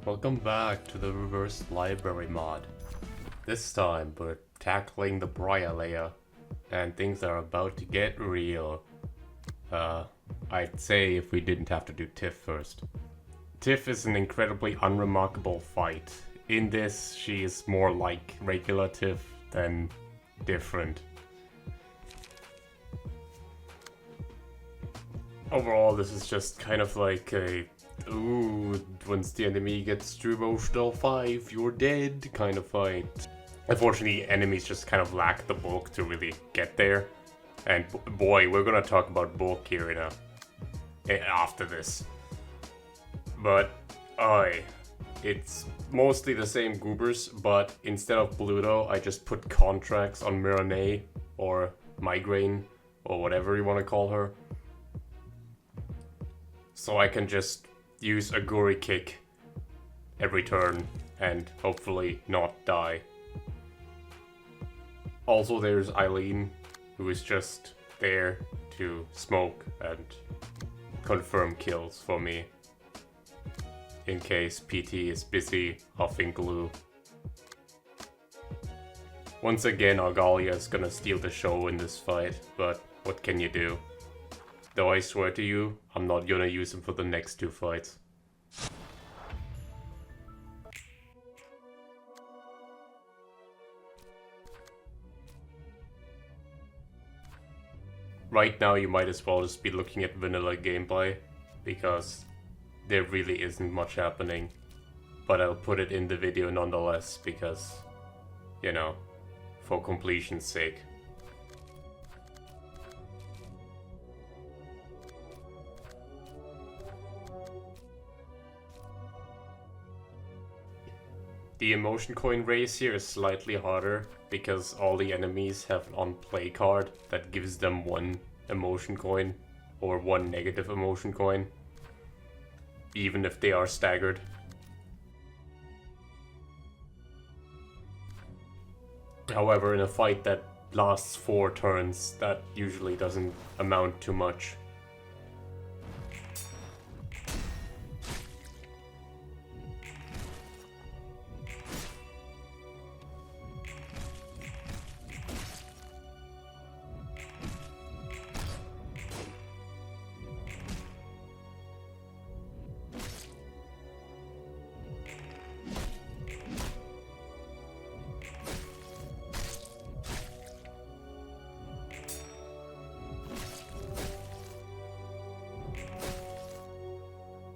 Welcome back to the reverse library mod. This time we're tackling the Briah layer, and things are about to get real. I'd say if we didn't have to do Tiff first. Tiff is an incredibly unremarkable fight. In this, she is more like regular Tiff than different. Overall, this is just kind of like a ooh, once the enemy gets to emotional 5, you're dead kind of fight. Unfortunately, enemies just kind of lack the bulk to really get there. And boy, we're gonna talk about bulk here after this. But, it's mostly the same goobers, but instead of Bluto, I just put contracts on Miranee, or Migraine, or whatever you want to call her. So I can just use a Guri kick every turn and hopefully not die. Also there's Eileen, who is just there to smoke and confirm kills for me in case PT is busy huffing glue. Once again, Argalia is gonna steal the show in this fight, but what can you do? Though I swear to you, I'm not gonna use him for the next 2 fights. Right now you might as well just be looking at vanilla gameplay, because there really isn't much happening. But I'll put it in the video nonetheless, because, you know, for completion's sake. The emotion coin race here is slightly harder because all the enemies have an on-play card that gives them 1 emotion coin or 1 negative emotion coin, even if they are staggered. However, in a fight that lasts 4 turns, that usually doesn't amount to much.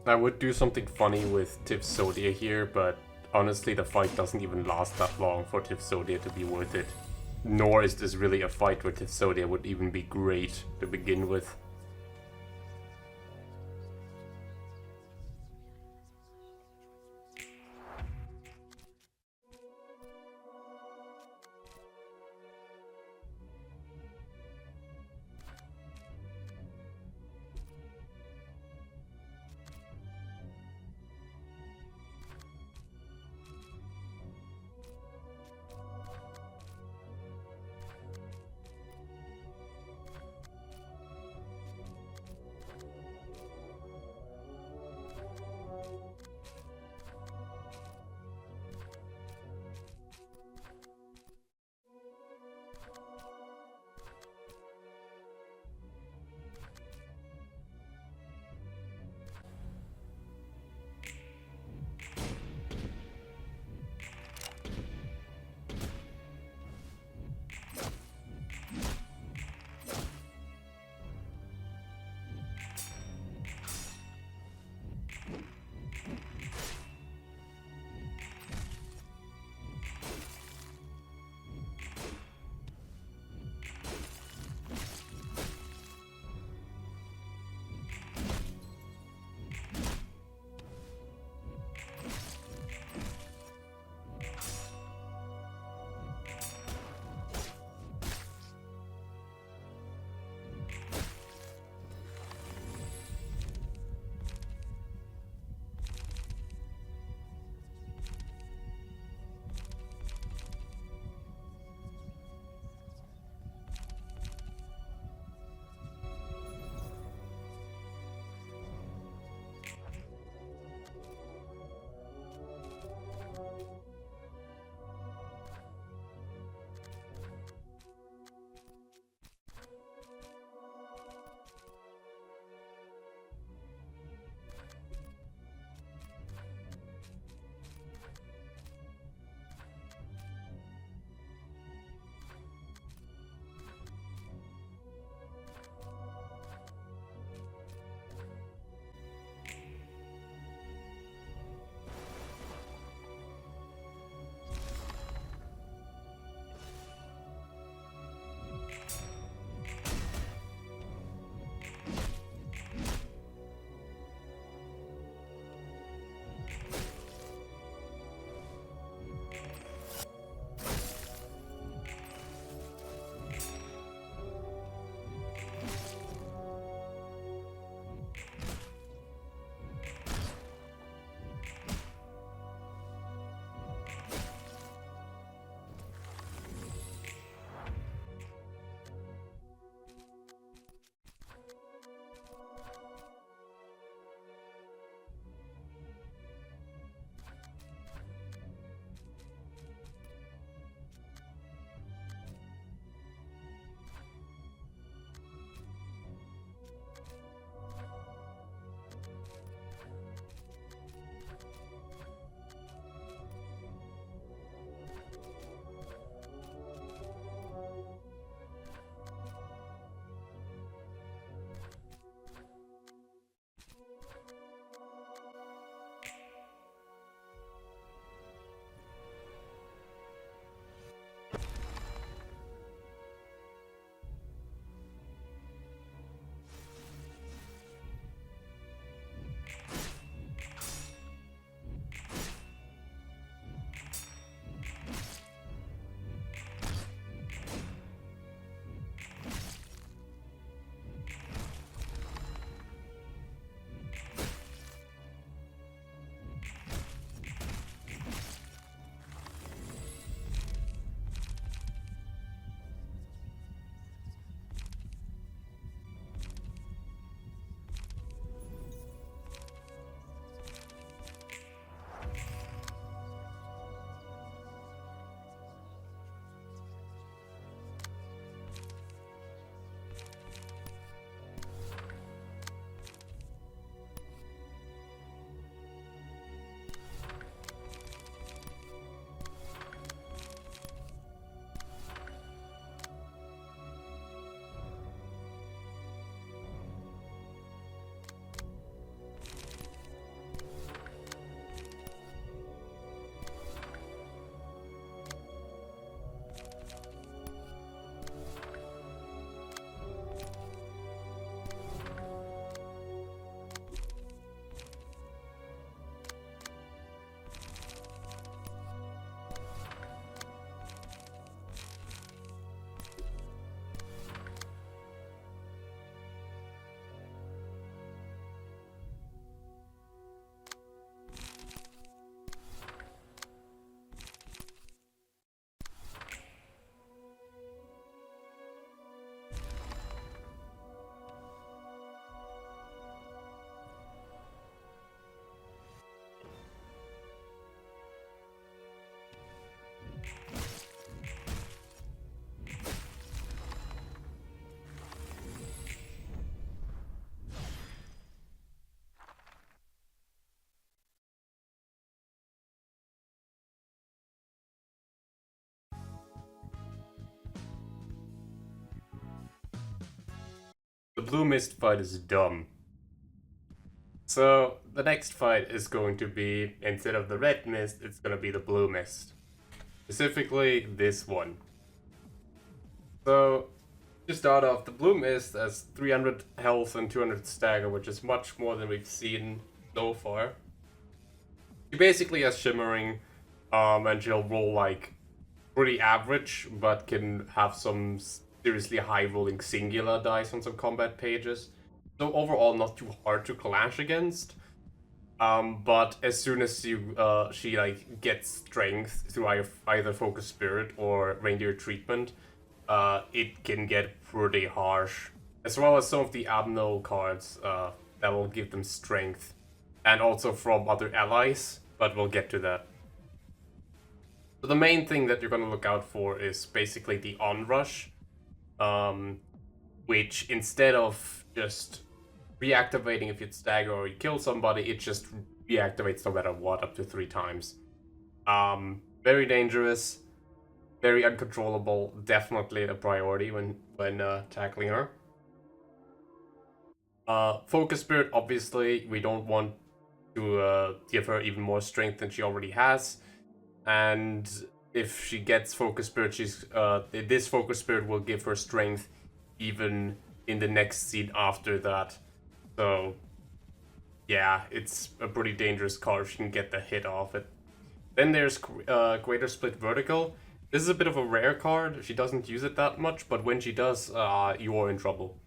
I would do something funny with Tiff Zodia here, but honestly the fight doesn't even last that long for Tiff Zodia to be worth it. Nor is this really a fight where Tiff Zodia would even be great to begin with. blue mist fight is dumb. So the next fight is going to be, instead of the red mist, it's going to be the blue mist. Specifically, this one. So, to start off, the blue mist has 300 health and 200 stagger, which is much more than we've seen so far. She basically has shimmering, and she'll roll like pretty average, but can have some seriously high rolling singular dice on some combat pages. So overall, not too hard to clash against. But as soon as she like gets strength through either focus spirit or reindeer treatment, it can get pretty harsh. As well as some of the abnormal cards that will give them strength, and also from other allies. But we'll get to that. So the main thing that you're gonna look out for is basically the onrush, which instead of just reactivating if you stagger or you kill somebody, it just reactivates no matter what up to 3 times. Very dangerous, very uncontrollable, definitely a priority when tackling her. Focus Spirit, obviously, we don't want to give her even more strength than she already has. And if she gets Focus Spirit, this Focus Spirit will give her strength even in the next scene after that. So, yeah, it's a pretty dangerous card if you can get the hit off it. Then there's Greater Split Vertical. This is a bit of a rare card. She doesn't use it that much, but when she does, you are in trouble.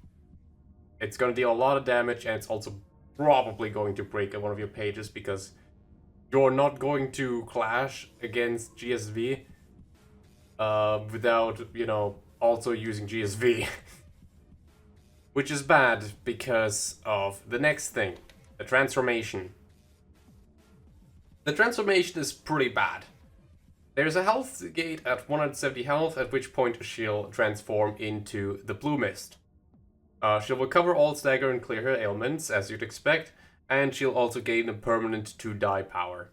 It's going to deal a lot of damage, and it's also probably going to break one of your pages because you're not going to clash against GSV without, also using GSV. Which is bad because of the next thing, the transformation. The transformation is pretty bad. There's a health gate at 170 health, at which point she'll transform into the blue mist. She'll recover all stagger and clear her ailments, as you'd expect, and she'll also gain a permanent 2 die power.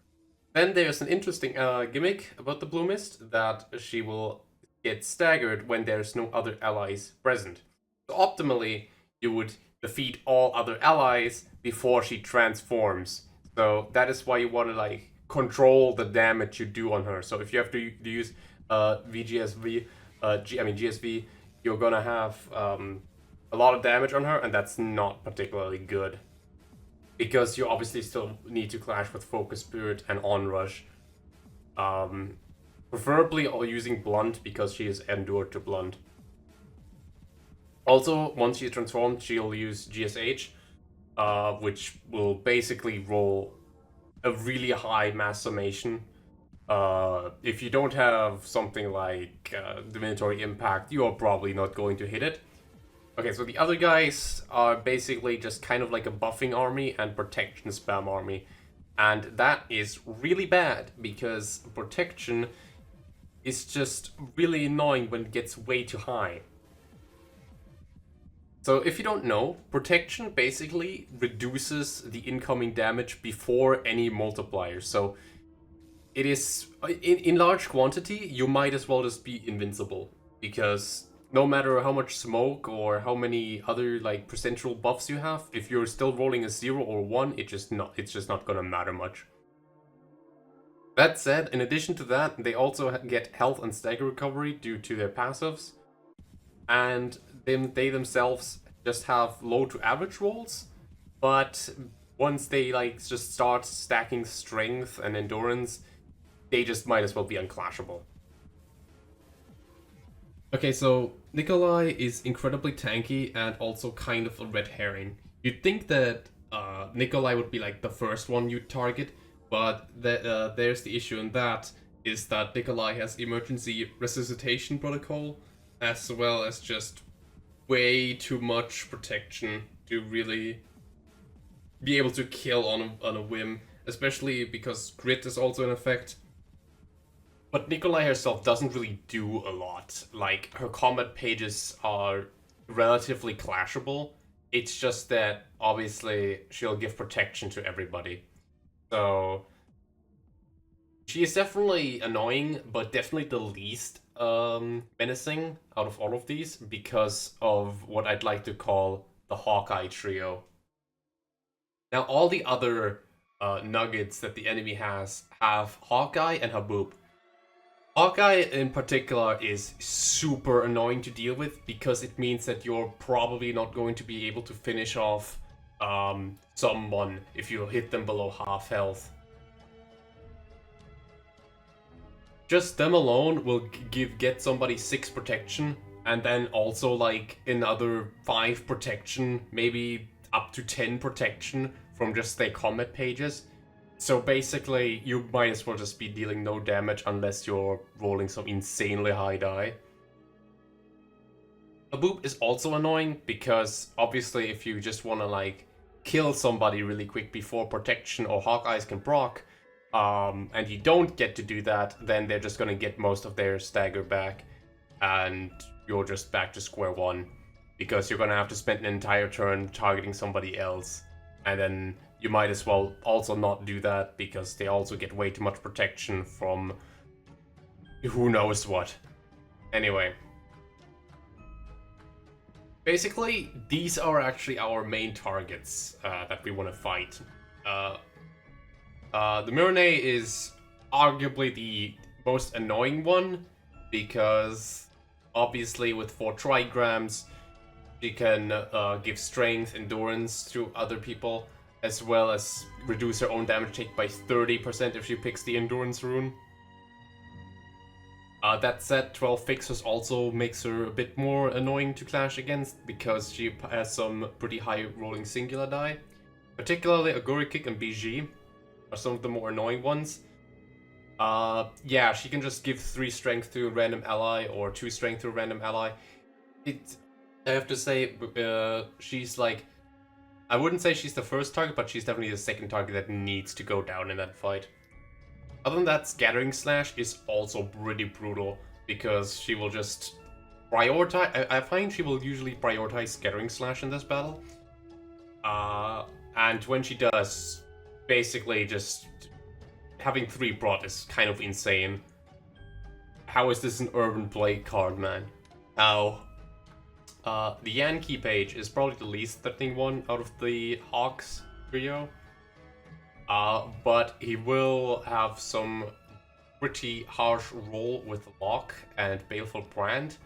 Then there's an interesting gimmick about the blue mist, that she will get staggered when there's no other allies present. So optimally, you would defeat all other allies before she transforms. So that is why you want to control the damage you do on her. So if you have to use GSV, you're gonna have a lot of damage on her, and that's not particularly good. Because you obviously still need to clash with Focus Spirit and Onrush. Preferably using Blunt, because she is endured to Blunt. Also, once she's transformed, she'll use GSH, which will basically roll a really high mass summation. If you don't have something like Divinatory Impact, you are probably not going to hit it. Okay, so the other guys are basically just kind of like a buffing army and protection spam army. And that is really bad, because protection is just really annoying when it gets way too high. So if you don't know, protection basically reduces the incoming damage before any multiplier. So it is, in large quantity, you might as well just be invincible. Because no matter how much smoke or how many other percentual buffs you have, if you're still rolling a 0 or 1, it's just not gonna matter much. That said, in addition to that, they also get health and stagger recovery due to their passives. And they themselves just have low to average rolls, but once they just start stacking strength and endurance, they just might as well be unclashable. Okay, so Nikolai is incredibly tanky and also kind of a red herring. You'd think that Nikolai would be the first one you'd target, but there's the issue in that, is that Nikolai has emergency resuscitation protocol, as well as just way too much protection to really be able to kill on a whim, especially because crit is also in effect. But Nikolai herself doesn't really do a lot. Her combat pages are relatively clashable. It's just that obviously she'll give protection to everybody. So she is definitely annoying, but definitely the least menacing out of all of these, because of what I'd like to call the Hawkeye trio. Now, all the other nuggets that the enemy has have Hawkeye and Haboob. Hawkeye in particular is super annoying to deal with because it means that you're probably not going to be able to finish off someone if you hit them below half health. Just them alone will get somebody 6 protection, and then also like another 5 protection, maybe up to 10 protection from just their combat pages. So basically, you might as well just be dealing no damage unless you're rolling some insanely high die. Haboob is also annoying because obviously if you just want to like kill somebody really quick before protection or Hawkeyes can proc, and you don't get to do that, then they're just gonna get most of their stagger back, and you're just back to square one, because you're gonna have to spend an entire turn targeting somebody else, and then you might as well also not do that, because they also get way too much protection from who knows what. Anyway. Basically, these are actually our main targets that we want to fight. The Myrnae is arguably the most annoying one, because obviously with 4 trigrams, she can give strength, endurance to other people, as well as reduce her own damage take by 30% if she picks the endurance rune. That said, 12 fixers also makes her a bit more annoying to clash against, because she has some pretty high rolling singular die. Particularly Aguri Kick and BG are some of the more annoying ones. Yeah, she can just give 3 strength to a random ally or 2 strength to a random ally. I have to say, she's like, I wouldn't say she's the first target, but she's definitely the second target that needs to go down in that fight. Other than that, Scattering Slash is also pretty brutal, because she will just prioritize. I find she will usually prioritize Scattering Slash in this battle. And when she does, basically just having 3 prot is kind of insane. How is this an Urban Blade card, man? How? The Yankee page is probably the least threatening one out of the Hawks trio. But he will have some pretty harsh roll with Lock and Baleful Brand.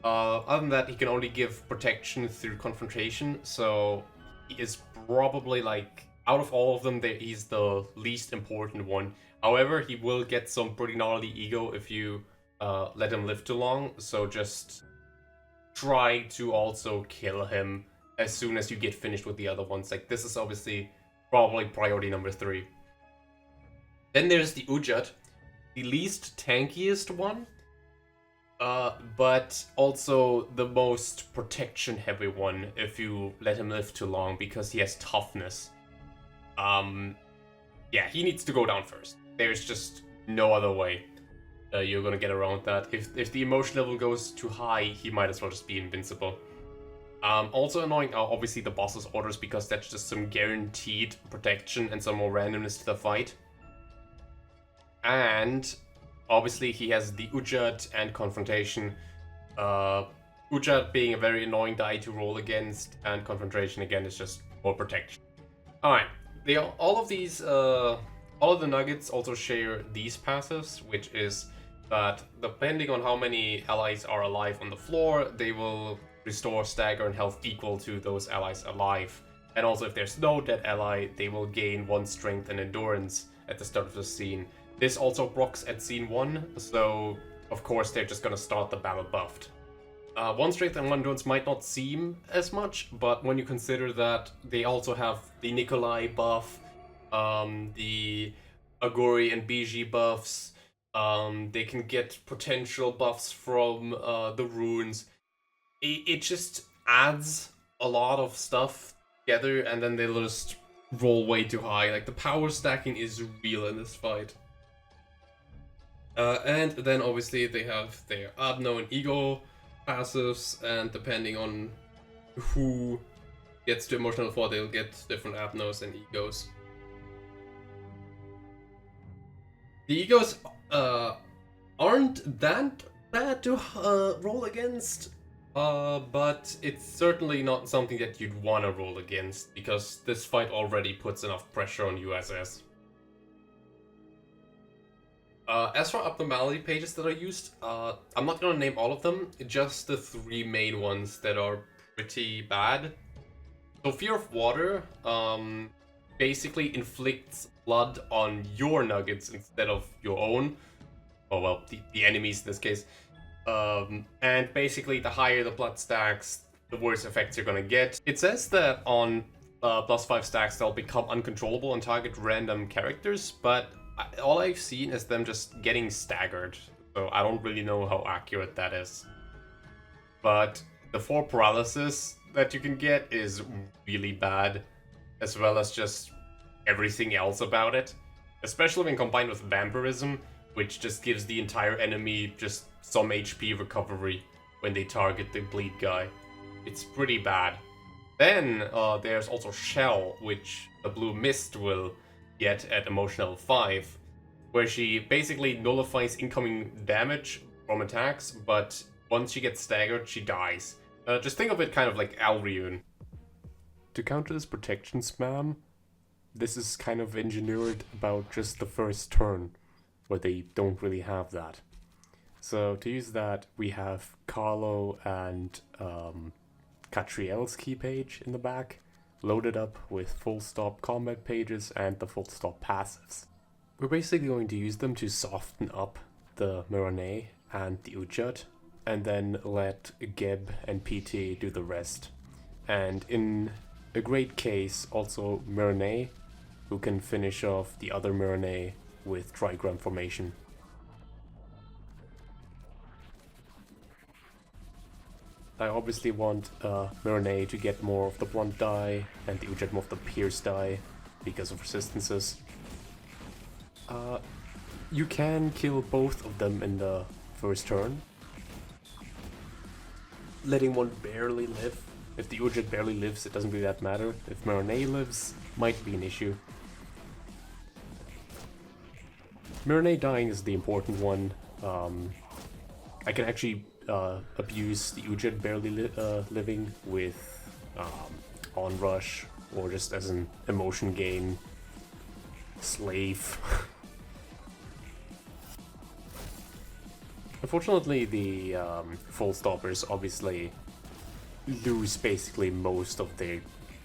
Other than that, he can only give protection through Confrontation, so he is probably like, out of all of them, he's the least important one. However, he will get some pretty gnarly ego if you let him live too long, so just try to also kill him as soon as you get finished with the other ones. Like, this is obviously probably priority number 3. Then there's the Ujat, the least tankiest one, but also the most protection heavy one if you let him live too long, because he has toughness. Yeah, he needs to go down first. There's just no other way you're gonna get around that. If the emotion level goes too high, he might as well just be invincible. Also annoying are obviously the boss's orders, because that's just some guaranteed protection and some more randomness to the fight. And obviously he has the Ujat and Confrontation. Ujat being a very annoying die to roll against, and Confrontation again is just more protection. Alright, all of the nuggets also share these passives, which is that depending on how many allies are alive on the floor, they will restore stagger and health equal to those allies alive. And also if there's no dead ally, they will gain 1 strength and endurance at the start of the scene. This also procs at scene 1, so of course they're just gonna start the battle buffed. 1 strength and 1 endurance might not seem as much, but when you consider that they also have the Nikolai buff, the Aguri and BG buffs, they can get potential buffs from the runes. It just adds a lot of stuff together, and then they'll just roll way too high. Like, the power stacking is real in this fight. And then obviously they have their Abno and Ego passives, and depending on who gets to Emotional 4, they'll get different Abnos and Egos. The Egos aren't that bad to roll against. But it's certainly not something that you'd want to roll against, because this fight already puts enough pressure on USS. As for abnormality pages that I used, I'm not gonna name all of them, just the 3 main ones that are pretty bad. So Fear of Water, basically inflicts blood on your nuggets instead of your own. Oh well, the enemies in this case. And basically, the higher the blood stacks, the worse effects you're gonna get. It says that on +5 stacks, they'll become uncontrollable and target random characters, but all I've seen is them just getting staggered, so I don't really know how accurate that is. But the 4 paralysis that you can get is really bad, as well as just everything else about it. Especially when combined with vampirism, which just gives the entire enemy just some HP recovery when they target the bleed guy. It's pretty bad. Then there's also Shell, which the blue mist will get at emotion level 5, where she basically nullifies incoming damage from attacks, but once she gets staggered, she dies. Just think of it kind of like Alriun. To counter this protection spam, this is kind of engineered about just the first turn, where they don't really have that. So to use that, we have Carlo and Catriel's key page in the back, loaded up with full stop combat pages and the full stop passives. We're basically going to use them to soften up the Miranay and the Ujat, and then let Geb and PT do the rest. And in a great case, also Miranay, who can finish off the other Miranay with trigram formation. I obviously want Miranay to get more of the blunt die and the Ujat more of the pierce die because of resistances. You can kill both of them in the first turn, letting one barely live. If the Ujat barely lives, it doesn't really that matter. If Miranay lives, might be an issue. Miranay dying is the important one. I can actually abuse the Ujat barely living with onrush, or just as an emotion gain slave. Unfortunately, the full stoppers obviously lose basically most of their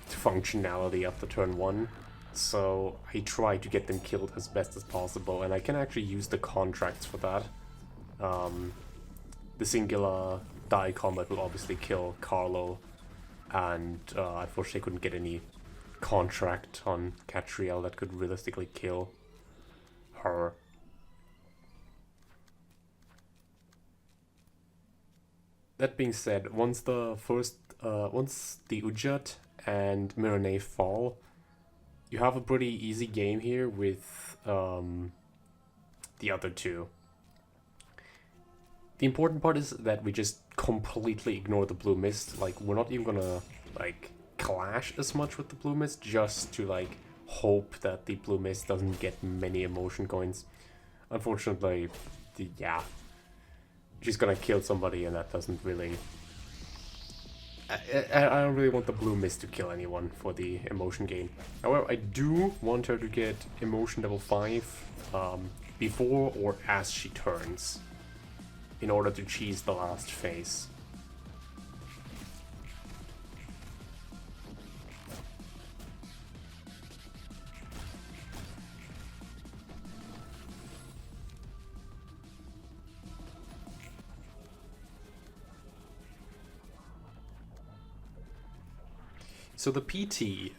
functionality after turn 1, so I try to get them killed as best as possible, and I can actually use the contracts for that. The singular die combat will obviously kill Carlo, and unfortunately I couldn't get any contract on Catriel that could realistically kill her. That being said, once the Ujat and Miranay fall, you have a pretty easy game here with the other two. The important part is that we just completely ignore the blue mist. Like, we're not even gonna like clash as much with the blue mist, just to like hope that the blue mist doesn't get many emotion coins. Unfortunately, yeah, she's gonna kill somebody, and that doesn't really. I don't really want the blue mist to kill anyone for the emotion gain. However, I do want her to get emotion level 5 before or as she turns, in order to cheese the last phase. So the PT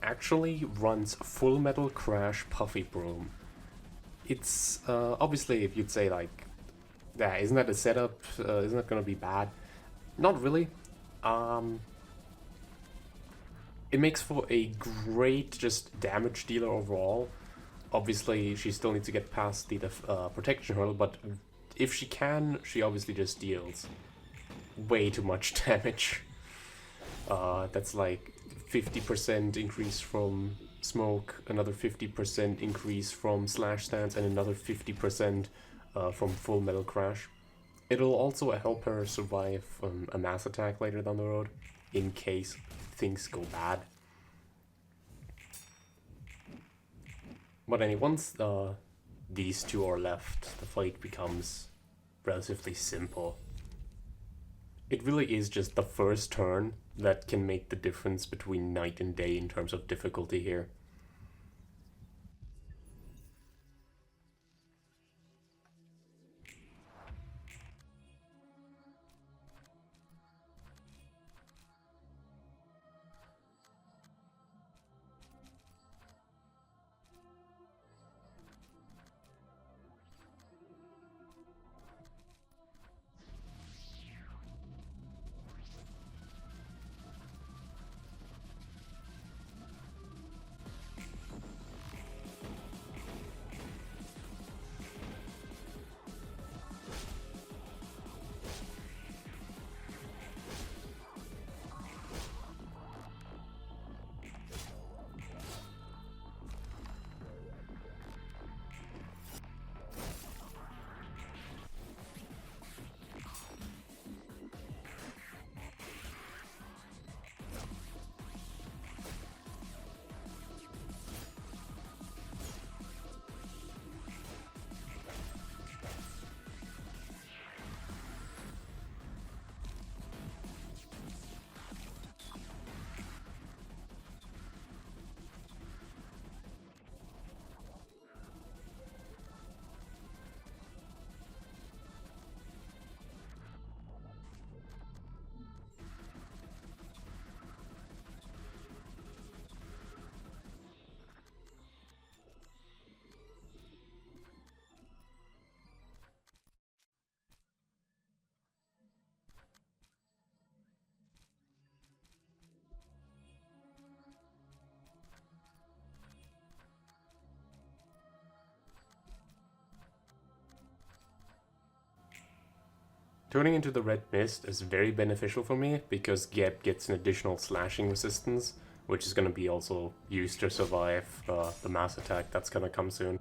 actually runs Full Metal Crash Puffy Broom. It's obviously, if you'd say like, yeah, isn't that a setup? Isn't that gonna be bad? Not really. It makes for a great just damage dealer overall. Obviously, she still needs to get past the protection hurdle, but if she can, she obviously just deals way too much damage. That's like 50% increase from smoke, another 50% increase from slash stance, and another 50% from Full Metal Crash. It'll also help her survive a mass attack later down the road, in case things go bad. But anyway, once these two are left, the fight becomes relatively simple. It really is just the first turn that can make the difference between night and day in terms of difficulty here. Turning into the red mist is very beneficial for me because Geb gets an additional slashing resistance, which is going to be also used to survive the mass attack that's going to come soon.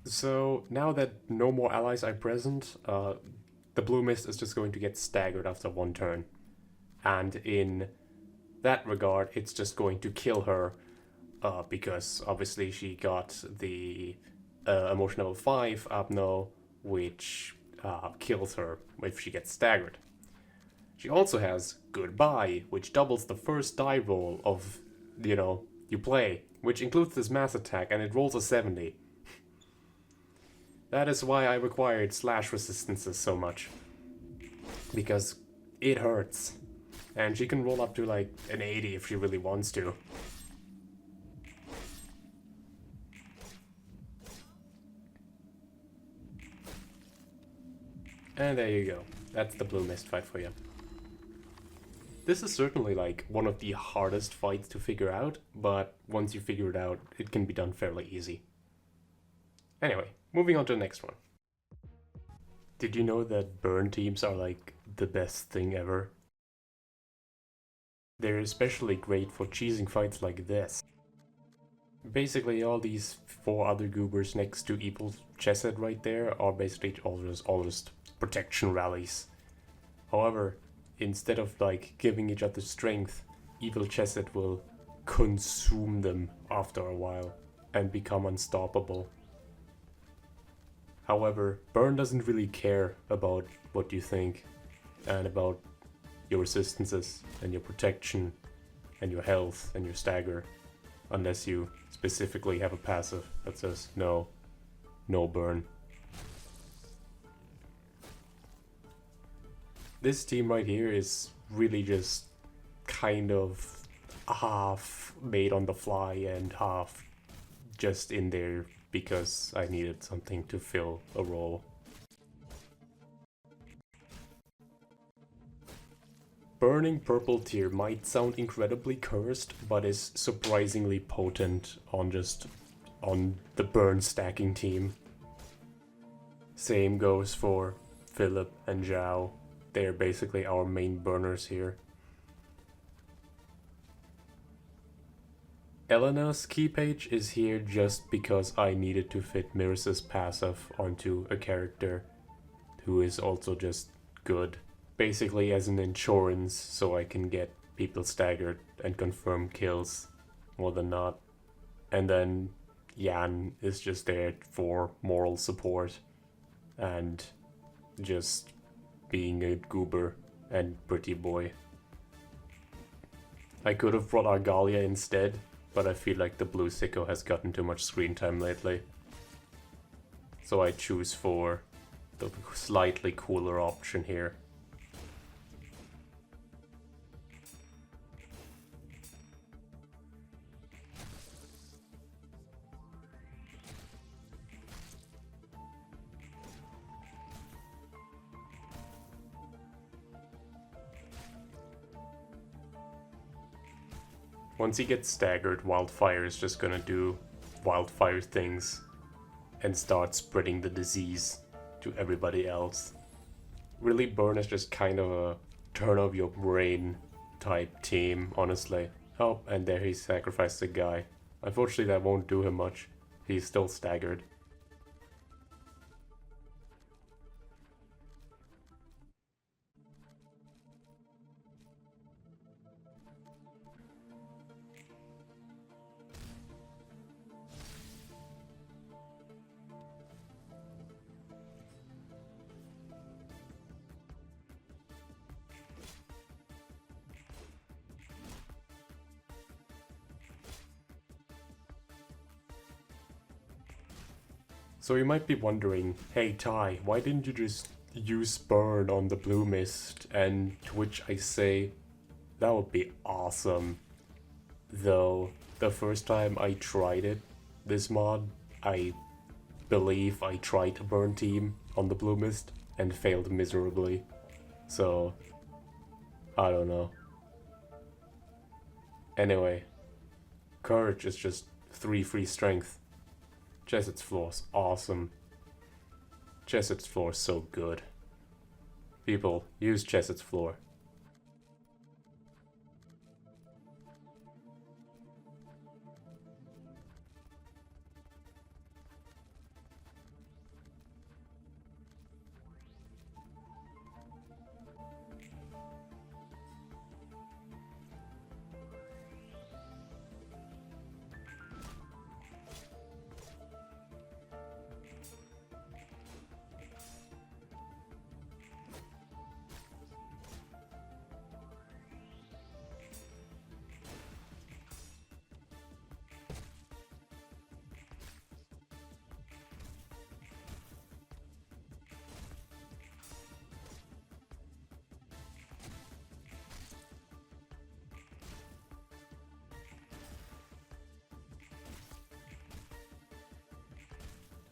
So now that no more allies are present, the blue mist is just going to get staggered after one turn. And in that regard, it's just going to kill her because obviously she got the emotion level 5 Abno, which kills her if she gets staggered. She also has Goodbye, which doubles the first die roll of, you play, which includes this mass attack, and it rolls a 70. That is why I required slash resistances so much. Because it hurts. And she can roll up to like an 80 if she really wants to. And there you go. That's the blue mist fight for you. This is certainly like one of the hardest fights to figure out, but once you figure it out, it can be done fairly easy. Anyway, moving on to the next one. Did you know that burn teams are like the best thing ever? They're especially great for cheesing fights like this. Basically, all these 4 other goobers next to Evil Chesed right there are basically all just protection rallies. However, instead of like giving each other strength, Evil Chesed will consume them after a while and become unstoppable. However, Burn doesn't really care about what you think and about your resistances and your protection and your health and your stagger, unless you specifically have a passive that says no burn. This team right here is really just kind of half made on the fly and half just in there because I needed something to fill a role. Burning Purple tier might sound incredibly cursed, but is surprisingly potent on the burn stacking team. Same goes for Philip and Zhao. They're basically our main burners here. Elena's key page is here just because I needed to fit Miris's passive onto a character who is also just good. Basically as an insurance so I can get people staggered and confirm kills more than not. And then Yan is just there for moral support and just being a goober and pretty boy. I could have brought Argalia instead, but I feel like the blue sicko has gotten too much screen time lately. So I choose for the slightly cooler option here. Once he gets staggered, Wildfire is just gonna do wildfire things and start spreading the disease to everybody else. Really, Burn is just kind of a turn off your brain type team, honestly. Oh, and there he sacrificed a guy. Unfortunately, that won't do him much. He's still staggered. So you might be wondering, hey Ty, why didn't you just use Burn on the Blue Mist? And to which I say, that would be awesome. Though, the first time I tried it, this mod, I believe I tried to Burn team on the Blue Mist and failed miserably. So, I don't know. Anyway, Courage is just 3 free strength. Chesed's floor is awesome. Chesed's floor is so good. People, use Chesed's floor.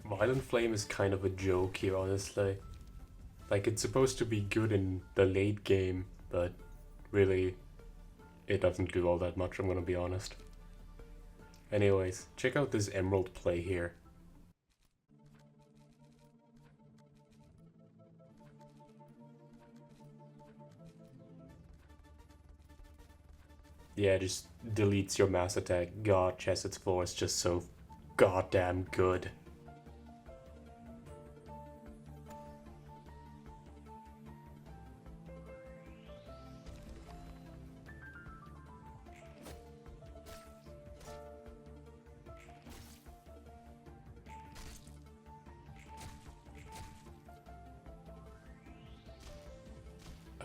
Violent Flame is kind of a joke here, honestly. Like, it's supposed to be good in the late game, but really, it doesn't do all that much, I'm gonna be honest. Anyways, check out this emerald play here. Yeah, just deletes your mass attack. God, Chessed's floor is just so goddamn good.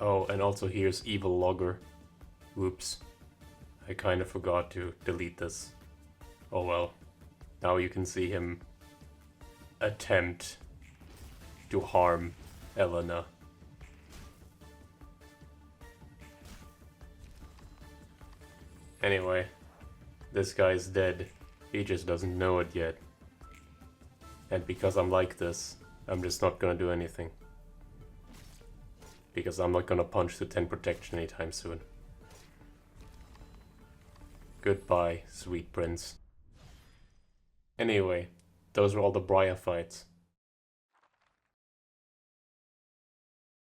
Oh, and also here's Evil Logger. Whoops. I kind of forgot to delete this. Oh well. Now you can see him attempt to harm Elena. Anyway, this guy's dead. He just doesn't know it yet. And because I'm like this, I'm just not gonna do anything. Because I'm not gonna punch the 10 protection anytime soon. Goodbye, sweet prince. Anyway, those were all the Briah fights.